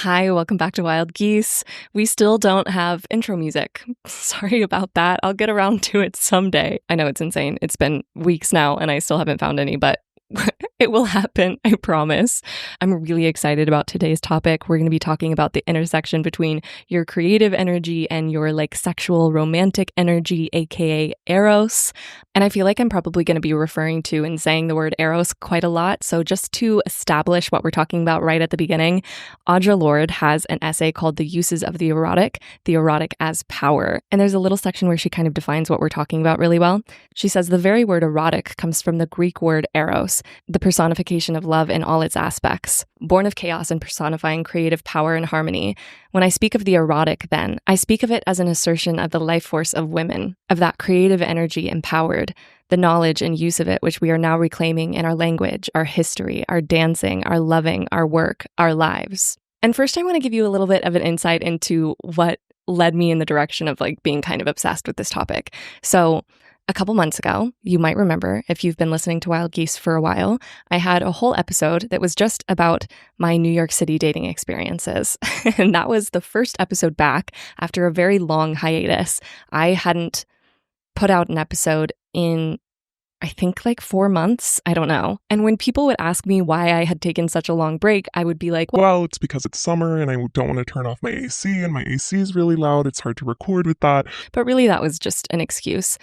Hi, welcome back to Wild Geese. We still don't have intro music. Sorry about that. I'll get around to it someday. I know it's insane. It's been weeks now and I still haven't found any, but it will happen, I promise. I'm really excited about today's topic. We're going to be talking about the intersection between your creative energy and your sexual romantic energy, aka eros. And I feel like I'm probably going to be referring to and saying the word eros quite a lot. So just to establish what we're talking about right at the beginning, Audre Lorde has an essay called The Uses of the Erotic as Power. And there's a little section where she kind of defines what we're talking about really well. She says the very word erotic comes from the Greek word eros, the personification of love in all its aspects, born of chaos and personifying creative power and harmony. When I speak of the erotic, then, I speak of it as an assertion of the life force of women, of that creative energy empowered, the knowledge and use of it which we are now reclaiming in our language, our history, our dancing, our loving, our work, our lives. And first, I want to give you a little bit of an insight into what led me in the direction of being kind of obsessed with this topic. So a couple months ago, you might remember, if you've been listening to Wild Geese for a while, I had a whole episode that was just about my New York City dating experiences. And that was the first episode back after a very long hiatus. I hadn't put out an episode in, I think 4 months. I don't know. And when people would ask me why I had taken such a long break, I would be like, well, it's because it's summer and I don't want to turn off my AC and my AC is really loud. It's hard to record with that. But really, that was just an excuse.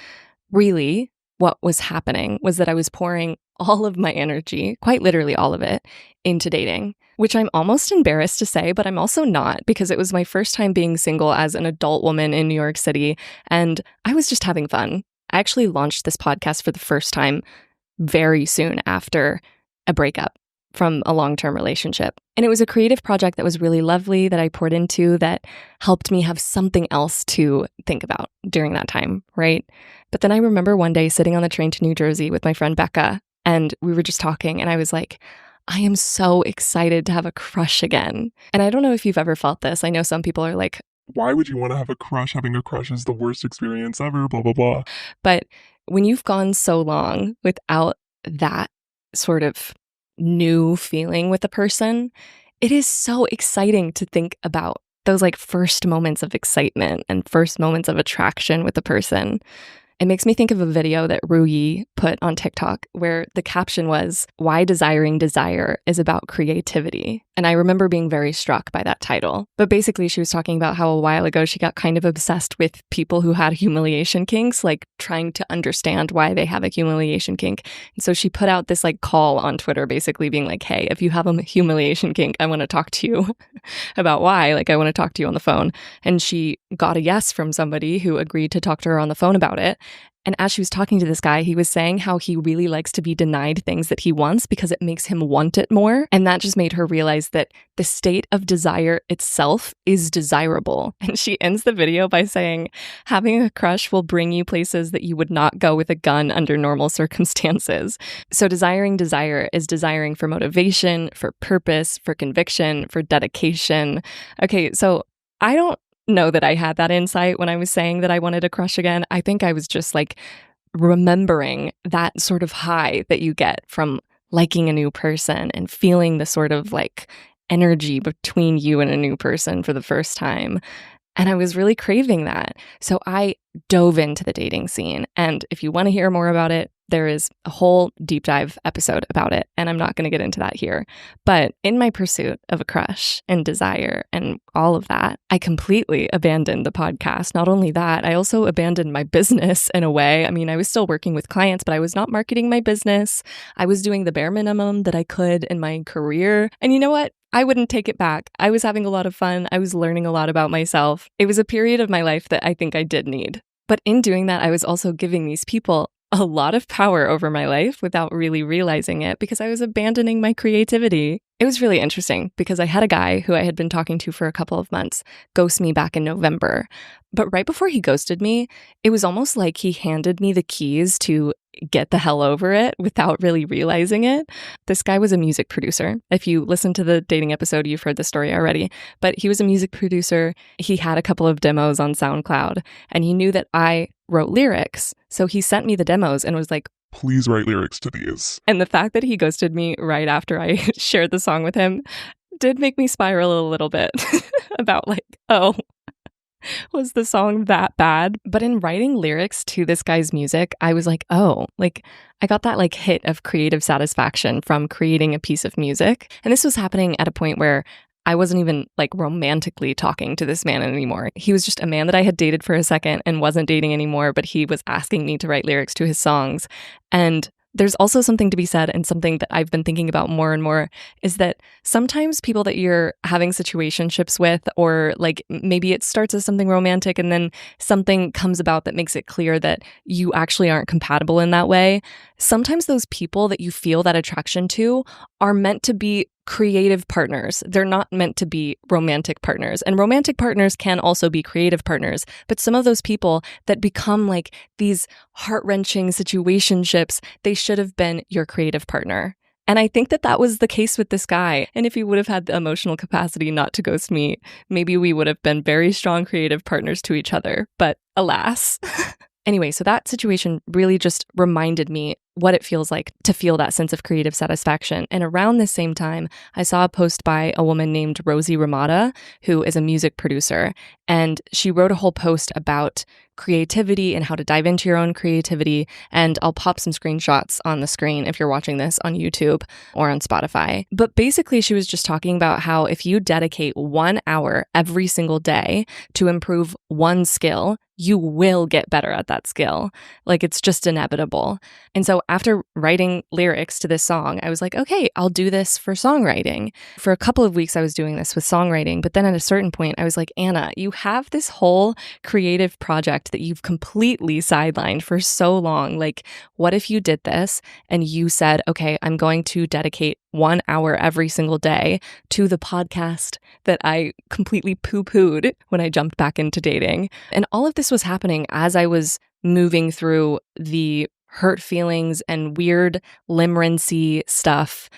Really, what was happening was that I was pouring all of my energy, quite literally all of it, into dating, which I'm almost embarrassed to say, but I'm also not, because it was my first time being single as an adult woman in New York City, and I was just having fun. I actually launched this podcast for the first time very soon after a breakup from a long-term relationship. And it was a creative project that was really lovely that I poured into that helped me have something else to think about during that time, right? But then I remember one day sitting on the train to New Jersey with my friend Becca, and we were just talking, and I was like, I am so excited to have a crush again. And I don't know if you've ever felt this. I know some people are like, why would you want to have a crush? Having a crush is the worst experience ever, blah, blah, blah. But when you've gone so long without that sort of new feeling with a person, it is so exciting to think about those first moments of excitement and first moments of attraction with a person. It makes me think of a video that Ruyi put on TikTok where the caption was, "Why Desiring Desire is About Creativity." And I remember being very struck by that title. But basically, she was talking about how a while ago she got kind of obsessed with people who had humiliation kinks, trying to understand why they have a humiliation kink. And so she put out this call on Twitter, basically being like, hey, if you have a humiliation kink, I want to talk to you about why. I want to talk to you on the phone. And she got a yes from somebody who agreed to talk to her on the phone about it. And as she was talking to this guy, he was saying how he really likes to be denied things that he wants because it makes him want it more. And that just made her realize that the state of desire itself is desirable. And she ends the video by saying, having a crush will bring you places that you would not go with a gun under normal circumstances. So desiring desire is desiring for motivation, for purpose, for conviction, for dedication. Okay, so I don't know that I had that insight when I was saying that I wanted a crush again. I think I was just remembering that sort of high that you get from liking a new person and feeling the sort of energy between you and a new person for the first time. And I was really craving that. So I dove into the dating scene. And if you want to hear more about it, there is a whole deep dive episode about it, and I'm not going to get into that here. But in my pursuit of a crush and desire and all of that, I completely abandoned the podcast. Not only that, I also abandoned my business in a way. I mean, I was still working with clients, but I was not marketing my business. I was doing the bare minimum that I could in my career. And you know what? I wouldn't take it back. I was having a lot of fun. I was learning a lot about myself. It was a period of my life that I think I did need. But in doing that, I was also giving these people a lot of power over my life without really realizing it because I was abandoning my creativity. It was really interesting because I had a guy who I had been talking to for a couple of months ghost me back in November. But right before he ghosted me, it was almost like he handed me the keys to get the hell over it without really realizing it. This guy was a music producer. If you listen to the dating episode, you've heard the story already. But he was a music producer. He had a couple of demos on SoundCloud, and he knew that I wrote lyrics. So he sent me the demos and was like, please write lyrics to these. And the fact that he ghosted me right after I shared the song with him did make me spiral a little bit about like, oh, was the song that bad? But in writing lyrics to this guy's music, I was like, oh, like I got that like hit of creative satisfaction from creating a piece of music. And this was happening at a point where I wasn't even like romantically talking to this man anymore. He was just a man that I had dated for a second and wasn't dating anymore, but he was asking me to write lyrics to his songs. And there's also something to be said, and something that I've been thinking about more and more, is that sometimes people that you're having situationships with, or like maybe it starts as something romantic and then something comes about that makes it clear that you actually aren't compatible in that way. Sometimes those people that you feel that attraction to are meant to be creative partners. They're not meant to be romantic partners. And romantic partners can also be creative partners. But some of those people that become like these heart-wrenching situationships, they should have been your creative partner. And I think that that was the case with this guy. And if he would have had the emotional capacity not to ghost me, maybe we would have been very strong creative partners to each other. But alas. Anyway, so that situation really just reminded me what it feels like to feel that sense of creative satisfaction. And around the same time, I saw a post by a woman named Rosie Ramada, who is a music producer. And she wrote a whole post about creativity and how to dive into your own creativity. And I'll pop some screenshots on the screen if you're watching this on YouTube or on Spotify. But basically, she was just talking about how if you dedicate 1 hour every single day to improve one skill, you will get better at that skill. Like it's just inevitable. And so after writing lyrics to this song, I was like, okay, I'll do this for songwriting. For a couple of weeks, I was doing this with songwriting. But then at a certain point, I was like, Anna, you have this whole creative project that you've completely sidelined for so long. Like, what if you did this and you said, okay, I'm going to dedicate 1 hour every single day to the podcast that I completely poo-pooed when I jumped back into dating. And all of this was happening as I was moving through the hurt feelings and weird limerancy stuff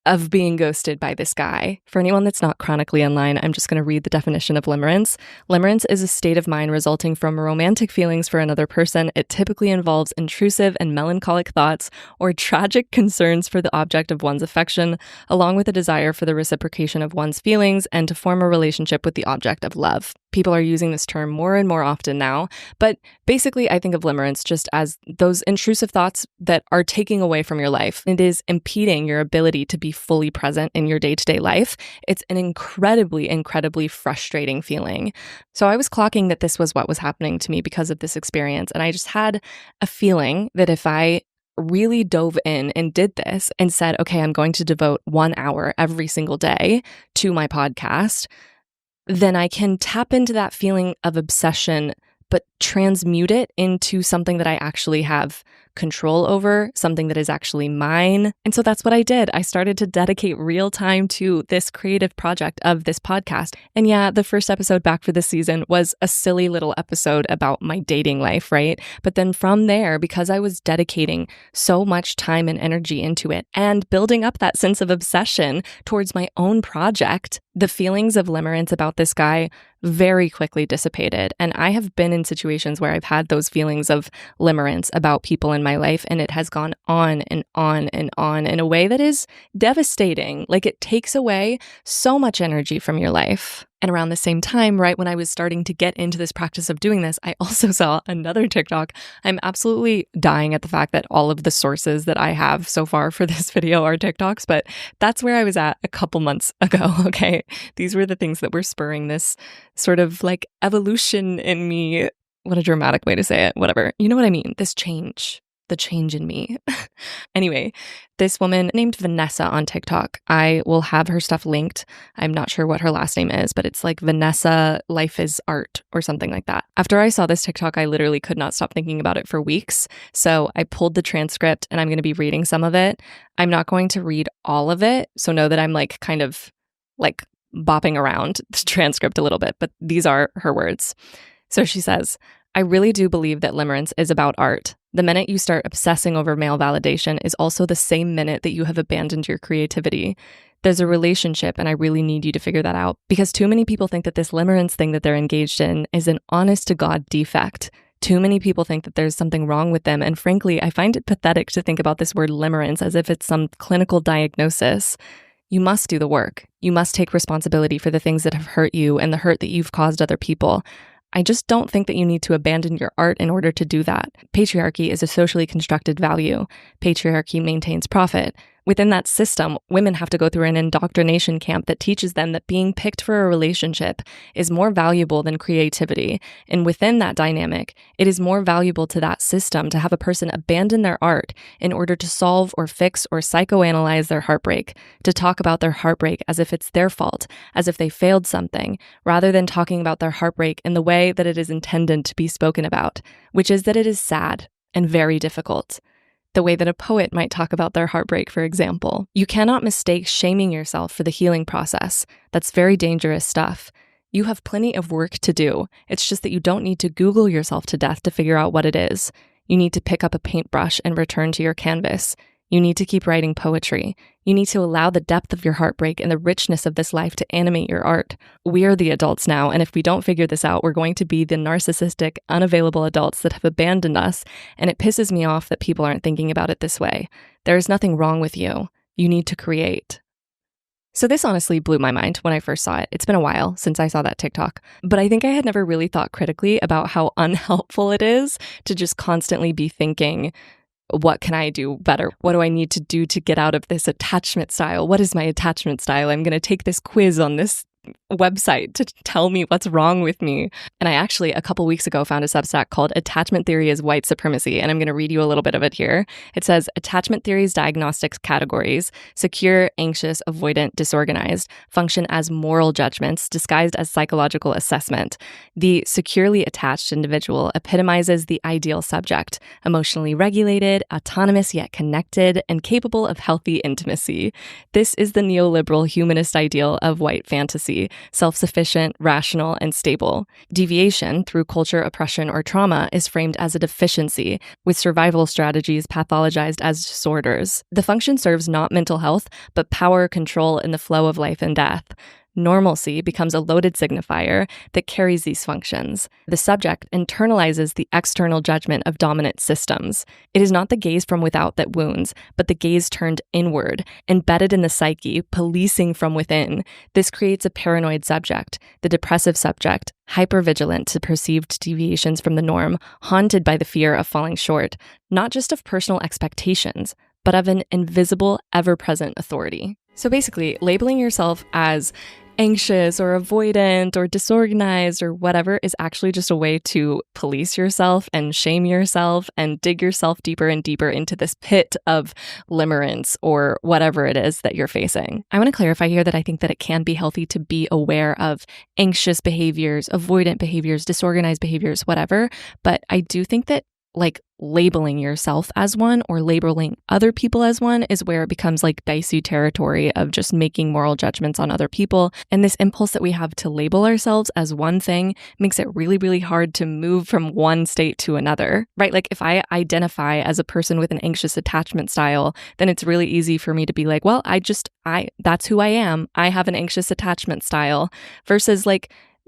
of being ghosted by this guy. For anyone that's not chronically online, I'm just going to read the definition of limerence. Limerence is a state of mind resulting from romantic feelings for another person. It typically involves intrusive and melancholic thoughts or tragic concerns for the object of one's affection, along with a desire for the reciprocation of one's feelings and to form a relationship with the object of love. People are using this term more and more often now, but basically I think of limerence just as those intrusive thoughts that are taking away from your life. It is impeding your ability to be fully present in your day-to-day life. It's an incredibly frustrating feeling. So I was clocking that this was what was happening to me because of this experience, and I just had a feeling that if I really dove in and did this and said, okay, I'm going to devote 1 hour every single day to my podcast, then I can tap into that feeling of obsession, but transmute it into something that I actually have control over, something that is actually mine. And so that's what I did. I started to dedicate real time to this creative project of this podcast. And yeah, the first episode back for this season was a silly little episode about my dating life, right? But then from there, because I was dedicating so much time and energy into it and building up that sense of obsession towards my own project, the feelings of limerence about this guy very quickly dissipated. And I have been in situations where I've had those feelings of limerence about people in my life, and it has gone on and on and on in a way that is devastating. Like it takes away so much energy from your life. And around the same time, right when I was starting to get into this practice of doing this, I also saw another TikTok. I'm absolutely dying at the fact that all of the sources that I have so far for this video are TikToks, but that's where I was at a couple months ago, okay? These were the things that were spurring this sort of like evolution in me. What a dramatic way to say it, whatever. You know what I mean? This change. The change in me. Anyway, this woman named Vanessa on TikTok, I will have her stuff linked. I'm not sure what her last name is, but it's like Vanessa Life is Art or something like that. After I saw this TikTok, I literally could not stop thinking about it for weeks. So I pulled the transcript and I'm going to be reading some of it. I'm not going to read all of it. So know that I'm like kind of like bopping around the transcript a little bit, but these are her words. So she says, I really do believe that limerence is about art. The minute you start obsessing over male validation is also the same minute that you have abandoned your creativity. There's a relationship, and I really need you to figure that out, because too many people think that this limerence thing that they're engaged in is an honest-to-God defect. Too many people think that there's something wrong with them, and frankly, I find it pathetic to think about this word limerence as if it's some clinical diagnosis. You must do the work. You must take responsibility for the things that have hurt you and the hurt that you've caused other people. I just don't think that you need to abandon your art in order to do that. Patriarchy is a socially constructed value. Patriarchy maintains profit. Within that system, women have to go through an indoctrination camp that teaches them that being picked for a relationship is more valuable than creativity. And within that dynamic, it is more valuable to that system to have a person abandon their art in order to solve or fix or psychoanalyze their heartbreak, to talk about their heartbreak as if it's their fault, as if they failed something, rather than talking about their heartbreak in the way that it is intended to be spoken about, which is that it is sad and very difficult. The way that a poet might talk about their heartbreak, for example. You cannot mistake shaming yourself for the healing process. That's very dangerous stuff. You have plenty of work to do. It's just that you don't need to Google yourself to death to figure out what it is. You need to pick up a paintbrush and return to your canvas. You need to keep writing poetry. You need to allow the depth of your heartbreak and the richness of this life to animate your art. We are the adults now, and if we don't figure this out, we're going to be the narcissistic, unavailable adults that have abandoned us, and it pisses me off that people aren't thinking about it this way. There is nothing wrong with you. You need to create. So this honestly blew my mind when I first saw it. It's been a while since I saw that TikTok, but I think I had never really thought critically about how unhelpful it is to just constantly be thinking, what can I do better? What do I need to do to get out of this attachment style? What is my attachment style? I'm going to take this quiz on this website to tell me what's wrong with me. And I actually, a couple weeks ago, found a Substack called Attachment Theory is White Supremacy. And I'm going to read you a little bit of it here. It says, attachment theory's diagnostics categories, secure, anxious, avoidant, disorganized, function as moral judgments disguised as psychological assessment. The securely attached individual epitomizes the ideal subject, emotionally regulated, autonomous yet connected, and capable of healthy intimacy. This is the neoliberal humanist ideal of white fantasy. Self-sufficient, rational, and stable. Deviation through culture, oppression, or trauma is framed as a deficiency, with survival strategies pathologized as disorders. The function serves not mental health, but power, control, and the flow of life and death. Normalcy becomes a loaded signifier that carries these functions. The subject internalizes the external judgment of dominant systems. It is not the gaze from without that wounds, but the gaze turned inward, embedded in the psyche, policing from within. This creates a paranoid subject, the depressive subject, hypervigilant to perceived deviations from the norm, haunted by the fear of falling short, not just of personal expectations, but of an invisible, ever-present authority. So basically, labeling yourself as anxious or avoidant or disorganized or whatever is actually just a way to police yourself and shame yourself and dig yourself deeper and deeper into this pit of limerence or whatever it is that you're facing. I want to clarify here that I think that it can be healthy to be aware of anxious behaviors, avoidant behaviors, disorganized behaviors, whatever, but I do think that labeling yourself as one or labeling other people as one is where it becomes dicey territory of just making moral judgments on other people. And this impulse that we have to label ourselves as one thing makes it really, really hard to move from one state to another, right? If I identify as a person with an anxious attachment style, then it's really easy for me to be well, that's who I am. I have an anxious attachment style versus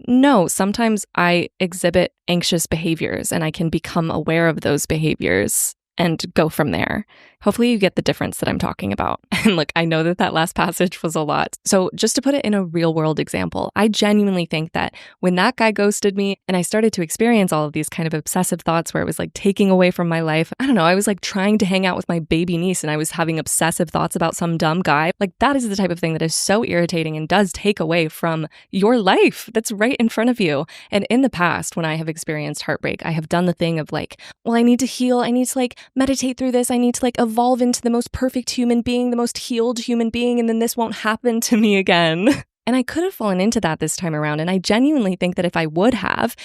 no, sometimes I exhibit anxious behaviors and I can become aware of those behaviors and go from there. Hopefully you get the difference that I'm talking about. And look, I know that last passage was a lot. So just to put it in a real world example, I genuinely think that when that guy ghosted me and I started to experience all of these kind of obsessive thoughts where it was taking away from my life, I don't know, I was trying to hang out with my baby niece and I was having obsessive thoughts about some dumb guy. That is the type of thing that is so irritating and does take away from your life that's right in front of you. And in the past, when I have experienced heartbreak, I have done the thing of well, I need to heal. I need to meditate through this. I need to evolve into the most perfect human being, the most healed human being, and then this won't happen to me again. And I could have fallen into that this time around. And I genuinely think that if I would have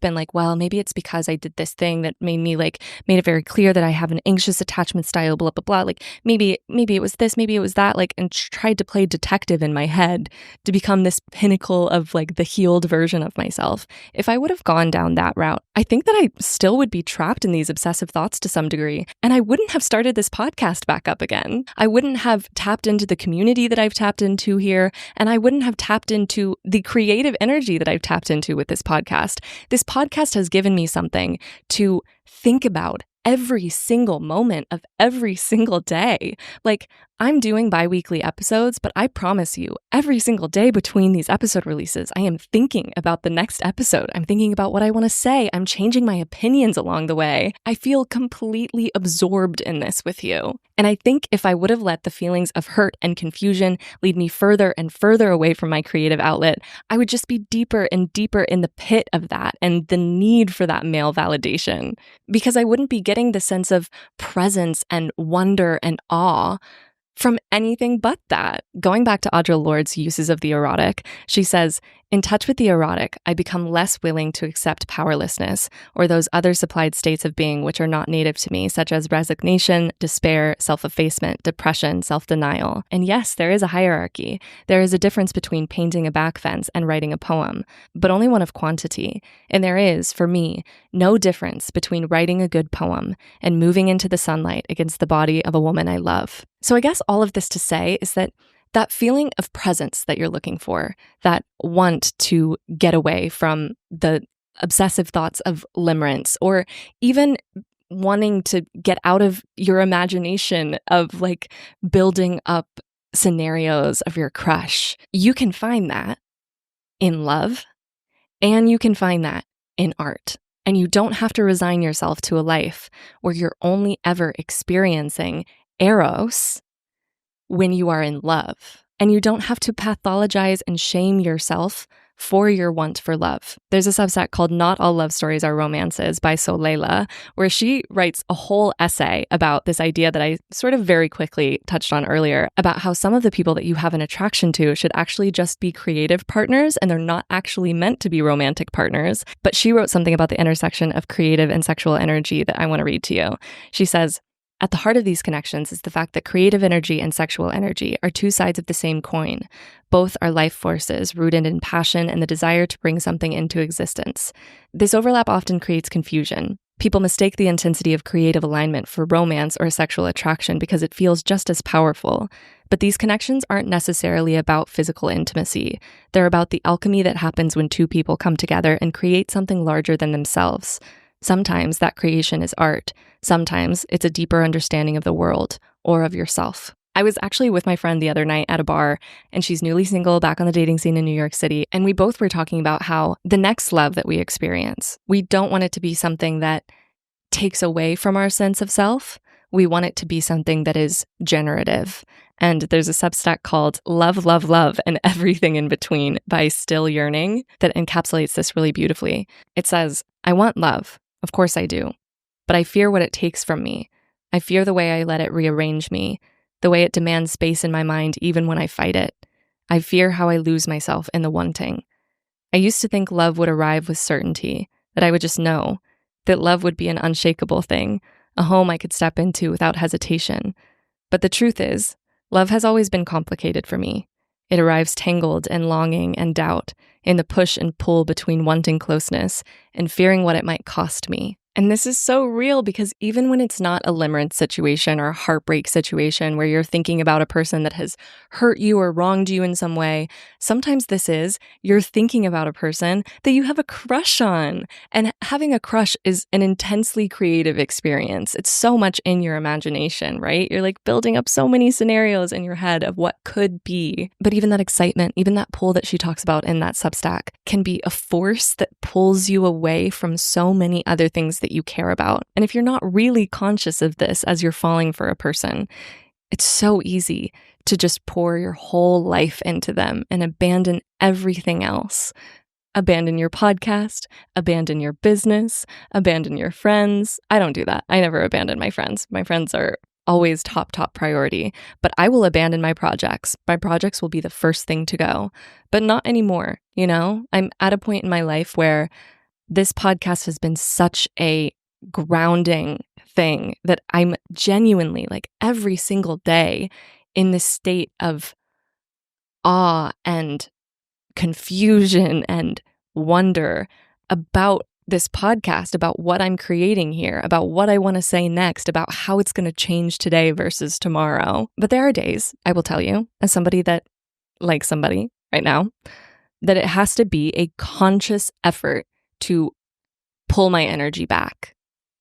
been well, maybe it's because I did this thing that made me made it very clear that I have an anxious attachment style, blah, blah, blah. Maybe it was this, maybe it was that, and tried to play detective in my head to become this pinnacle of the healed version of myself. If I would have gone down that route, I think that I still would be trapped in these obsessive thoughts to some degree. And I wouldn't have started this podcast back up again. I wouldn't have tapped into the community that I've tapped into here. And I wouldn't have tapped into the creative energy that I've tapped into with this podcast. This podcast has given me something to think about every single moment of every single day. I'm doing bi-weekly episodes, but I promise you, every single day between these episode releases, I am thinking about the next episode. I'm thinking about what I want to say. I'm changing my opinions along the way. I feel completely absorbed in this with you. And I think if I would have let the feelings of hurt and confusion lead me further and further away from my creative outlet, I would just be deeper and deeper in the pit of that and the need for that male validation, because I wouldn't be getting the sense of presence and wonder and awe from anything but that. Going back to Audre Lorde's uses of the erotic, she says, "In touch with the erotic, I become less willing to accept powerlessness or those other supplied states of being which are not native to me, such as resignation, despair, self-effacement, depression, self-denial. And yes, there is a hierarchy. There is a difference between painting a back fence and writing a poem, but only one of quantity. And there is, for me, no difference between writing a good poem and moving into the sunlight against the body of a woman I love." So I guess all of this to say is that feeling of presence that you're looking for, that want to get away from the obsessive thoughts of limerence, or even wanting to get out of your imagination of like building up scenarios of your crush, you can find that in love, and you can find that in art. And you don't have to resign yourself to a life where you're only ever experiencing eros when you are in love. And you don't have to pathologize and shame yourself for your want for love. There's a Substack called Not All Love Stories Are Romances by Soleila, where she writes a whole essay about this idea that I sort of very quickly touched on earlier, about how some of the people that you have an attraction to should actually just be creative partners, and they're not actually meant to be romantic partners. But she wrote something about the intersection of creative and sexual energy that I want to read to you. She says, "At the heart of these connections is the fact that creative energy and sexual energy are two sides of the same coin. Both are life forces rooted in passion and the desire to bring something into existence. This overlap often creates confusion. People mistake the intensity of creative alignment for romance or sexual attraction because it feels just as powerful. But these connections aren't necessarily about physical intimacy. They're about the alchemy that happens when two people come together and create something larger than themselves. Sometimes that creation is art. Sometimes it's a deeper understanding of the world or of yourself." I was actually with my friend the other night at a bar, and she's newly single, back on the dating scene in New York City. And we both were talking about how the next love that we experience, we don't want it to be something that takes away from our sense of self. We want it to be something that is generative. And there's a Substack called Love, Love, Love, and Everything in Between by Still Yearning that encapsulates this really beautifully. It says, "I want love. Of course I do. But I fear what it takes from me. I fear the way I let it rearrange me, the way it demands space in my mind even when I fight it. I fear how I lose myself in the wanting. I used to think love would arrive with certainty, that I would just know, that love would be an unshakable thing, a home I could step into without hesitation. But the truth is, love has always been complicated for me. It arrives tangled in longing and doubt, in the push and pull between wanting closeness and fearing what it might cost me. And this is so real because even when it's not a limerence situation or a heartbreak situation where you're thinking about a person that has hurt you or wronged you in some way, sometimes you're thinking about a person that you have a crush on. And having a crush is an intensely creative experience. It's so much in your imagination, right? You're like building up so many scenarios in your head of what could be. But even that excitement, even that pull that she talks about in that Substack can be a force that pulls you away from so many other things that you care about. And if you're not really conscious of this as you're falling for a person, it's so easy to just pour your whole life into them and abandon everything else. Abandon your podcast, abandon your business, abandon your friends. I don't do that. I never abandon my friends. My friends are always top priority, but I will abandon my projects. My projects will be the first thing to go, but not anymore. You know, I'm at a point in my life where this podcast has been such a grounding thing that I'm genuinely, like, every single day in this state of awe and confusion and wonder about this podcast, about what I'm creating here, about what I want to say next, about how it's going to change today versus tomorrow. But there are days, I will tell you, as somebody that likes somebody right now, that it has to be a conscious effort to pull my energy back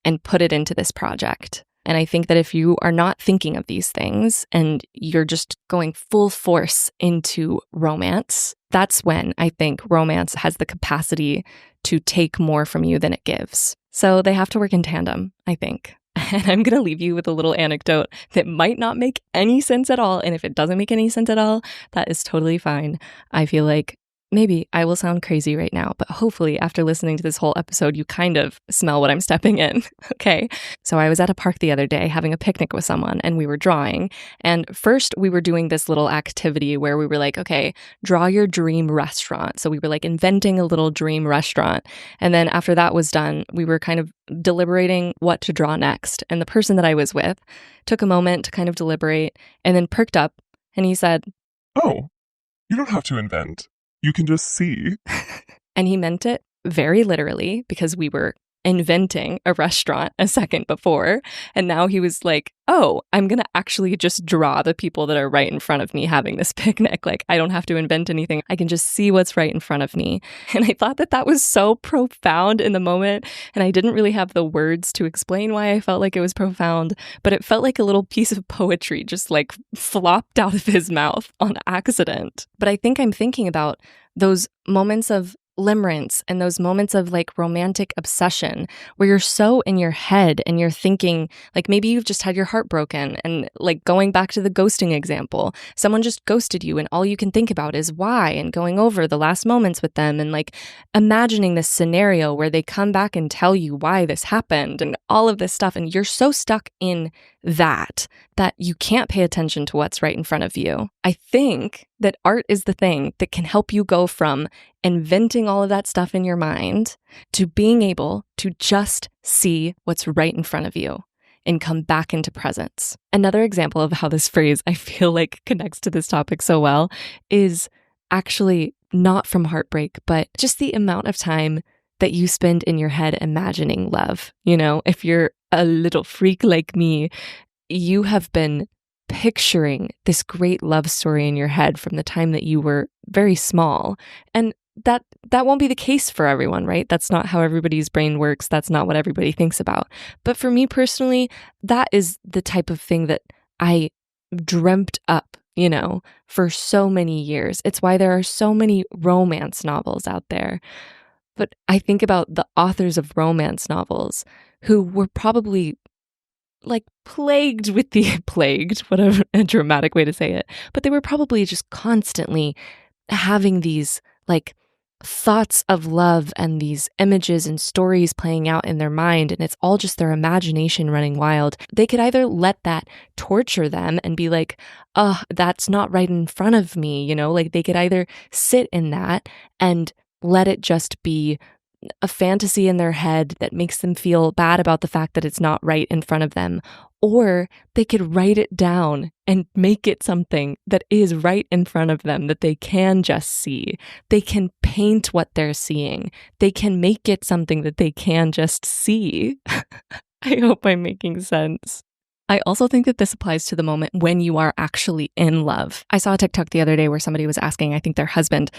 and put it into this project. And I think that if you are not thinking of these things and you're just going full force into romance, that's when I think romance has the capacity to take more from you than it gives. So they have to work in tandem, I think. And I'm going to leave you with a little anecdote that might not make any sense at all. And if it doesn't make any sense at all, that is totally fine. I feel like maybe I will sound crazy right now, but hopefully after listening to this whole episode, you kind of smell what I'm stepping in. Okay. So I was at a park the other day having a picnic with someone and we were drawing. And first we were doing this little activity where we were like, okay, draw your dream restaurant. So we were like inventing a little dream restaurant. And then after that was done, we were kind of deliberating what to draw next. And the person that I was with took a moment to kind of deliberate and then perked up and he said, "Oh, you don't have to invent. You can just see." And he meant it very literally because we were inventing a restaurant a second before. And now he was like, oh, I'm going to actually just draw the people that are right in front of me having this picnic. Like, I don't have to invent anything. I can just see what's right in front of me. And I thought that that was so profound in the moment. And I didn't really have the words to explain why I felt like it was profound, but it felt like a little piece of poetry just like flopped out of his mouth on accident. But I think I'm thinking about those moments of limerence and those moments of like romantic obsession where you're so in your head and you're thinking like maybe you've just had your heart broken and like going back to the ghosting example, someone just ghosted you and all you can think about is why and going over the last moments with them and like imagining this scenario where they come back and tell you why this happened and all of this stuff. And you're so stuck in that you can't pay attention to what's right in front of you. I think that art is the thing that can help you go from inventing all of that stuff in your mind to being able to just see what's right in front of you and come back into presence. Another example of how this phrase I feel like connects to this topic so well is actually not from heartbreak, but just the amount of time that you spend in your head imagining love. You know, if you're a little freak like me, you have been picturing this great love story in your head from the time that you were very small. And that won't be the case for everyone, right? That's not how everybody's brain works. That's not what everybody thinks about. But for me personally, that is the type of thing that I dreamt up, you know, for so many years. It's why there are so many romance novels out there. But I think about the authors of romance novels who were probably like plagued with the plagued, whatever a dramatic way to say it, but they were probably just constantly having these like thoughts of love and these images and stories playing out in their mind, and it's all just their imagination running wild. They could either let that torture them and be like, oh, that's not right in front of me, you know, like they could either sit in that and let it just be a fantasy in their head that makes them feel bad about the fact that it's not right in front of them. Or they could write it down and make it something that is right in front of them that they can just see. They can paint what they're seeing. They can make it something that they can just see. I hope I'm making sense. I also think that this applies to the moment when you are actually in love. I saw a TikTok the other day where somebody was asking, I think their husband,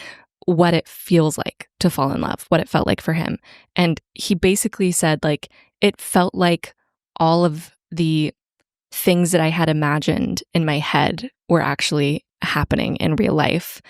what it feels like to fall in love, what it felt like for him. And he basically said, like, it felt like all of the things that I had imagined in my head were actually happening in real life.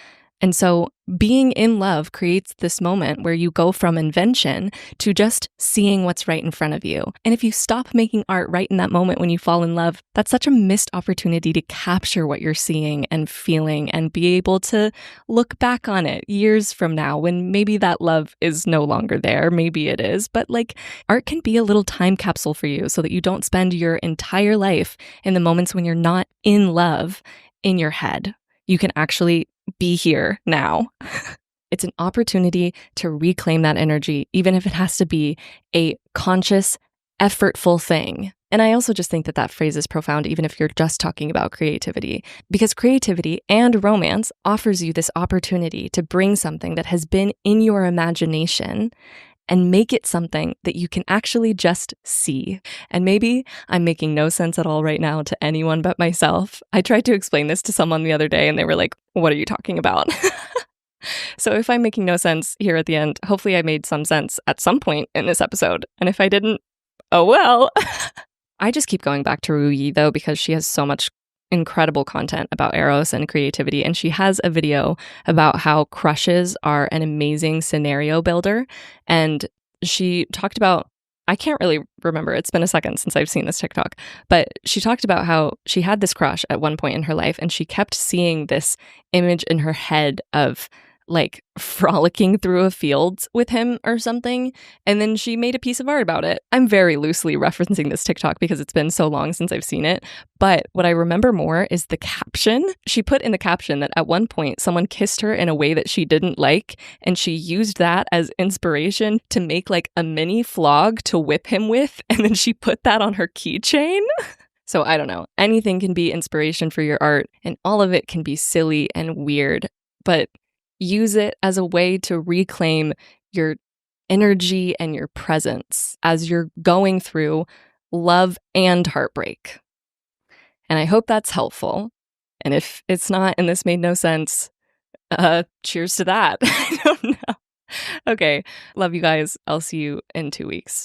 And so being in love creates this moment where you go from invention to just seeing what's right in front of you. And if you stop making art right in that moment when you fall in love, that's such a missed opportunity to capture what you're seeing and feeling and be able to look back on it years from now when maybe that love is no longer there. Maybe it is, but like art can be a little time capsule for you so that you don't spend your entire life in the moments when you're not in love in your head. You can actually be here now. It's an opportunity to reclaim that energy, even if it has to be a conscious, effortful thing. And I also just think that that phrase is profound, even if you're just talking about creativity, because creativity and romance offers you this opportunity to bring something that has been in your imagination and make it something that you can actually just see. And maybe I'm making no sense at all right now to anyone but myself. I tried to explain this to someone the other day and they were like, what are you talking about? So if I'm making no sense here at the end, hopefully I made some sense at some point in this episode. And if I didn't, oh well. I just keep going back to Ruyi though, because she has so much incredible content about eros and creativity. And she has a video about how crushes are an amazing scenario builder. And she talked about, I can't really remember, it's been a second since I've seen this TikTok, but she talked about how she had this crush at one point in her life and she kept seeing this image in her head of like frolicking through a field with him or something. And then she made a piece of art about it. I'm very loosely referencing this TikTok because it's been so long since I've seen it. But what I remember more is the caption. She put in the caption that at one point someone kissed her in a way that she didn't like. And she used that as inspiration to make like a mini flog to whip him with. And then she put that on her keychain. So I don't know. Anything can be inspiration for your art, and all of it can be silly and weird. But use it as a way to reclaim your energy and your presence as you're going through love and heartbreak. And I hope that's helpful. And if it's not and this made no sense, cheers to that. I don't know. Okay. Love you guys. I'll see you in 2 weeks.